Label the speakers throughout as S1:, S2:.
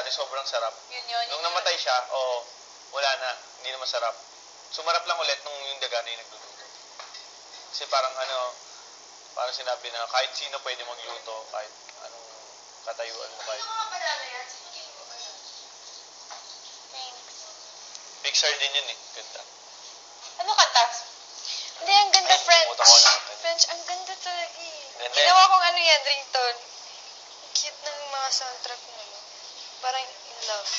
S1: sobrang sarap.
S2: Yun.
S1: Nung namatay siya, wala na, hindi na masarap. Sumarap lang ulit nung yung daga na yung nagluluto. Kasi parang parang sinabi na kahit sino pwede magluto, kahit anong katayuan mo, kahit.
S2: Thanks.
S1: Pixar din yun eh, ganda.
S2: Ano kanta? Hindi, ang ganda,
S1: Ay,
S2: French.
S1: nakalimutan ko na kanta niya.
S2: French, ang ganda talaga eh.
S1: Ganda
S2: Ginawa kong ano yan, ringtone. Ang cute ng mga soundtrack na yun. Parang in love.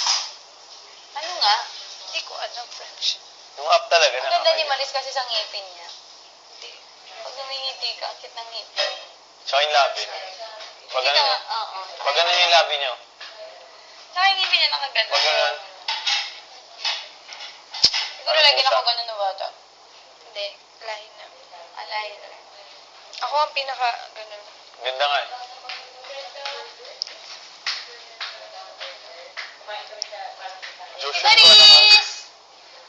S3: Ano nga?
S2: Hindi ko alam French.
S1: Yung up talaga
S3: Ang
S1: na.
S3: ganda ni Maris kasi sa ngipin niya.
S2: Hindi.
S3: Pag numingiti ka, ang cute ng ngipin.
S1: Tsaka yung labi niya. Pag
S3: Hindi
S1: ano
S3: ka,
S1: niya.
S3: oo.
S1: Pag ano yung labi niyo.
S3: Tsaka yung ngipin niya nakaganda.
S1: Pag ano.
S3: Siguro lagi na ako ganun na bata.
S2: Hindi. Lahi na.
S3: Alay.
S2: Ako ang pinaka, ganun.
S1: Ganda nga eh. Joshua, ko naman.
S3: Maris!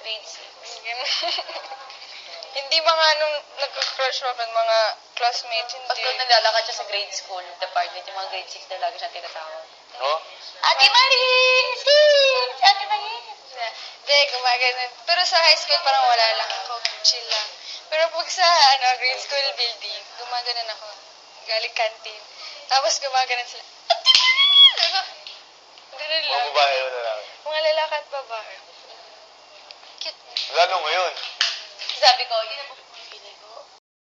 S3: Grade 6.
S2: Ganun. Hindi mga nung nagka-crush ako ng mga classmates,
S3: Pag
S2: hindi.
S3: naglalakad siya sa grade school department, yung mga grade 6 na lagi siya tinatawag.
S1: No?
S3: Ate Maris! Yes! Ate Maris!
S2: Hindi, gumaganon. Pero sa high school parang wala lang ako. Chill lang. Pero pag sa grade school building, gumaganon ako. Galing canteen. Tapos gumaganon sila. Ate Maris! Ano? Ganun
S1: Mga
S2: lang.
S1: babae o lalaki.
S2: Mga lalaki at babae. Cute.
S1: Lalo ngayon.
S3: Sabi ko, yun ang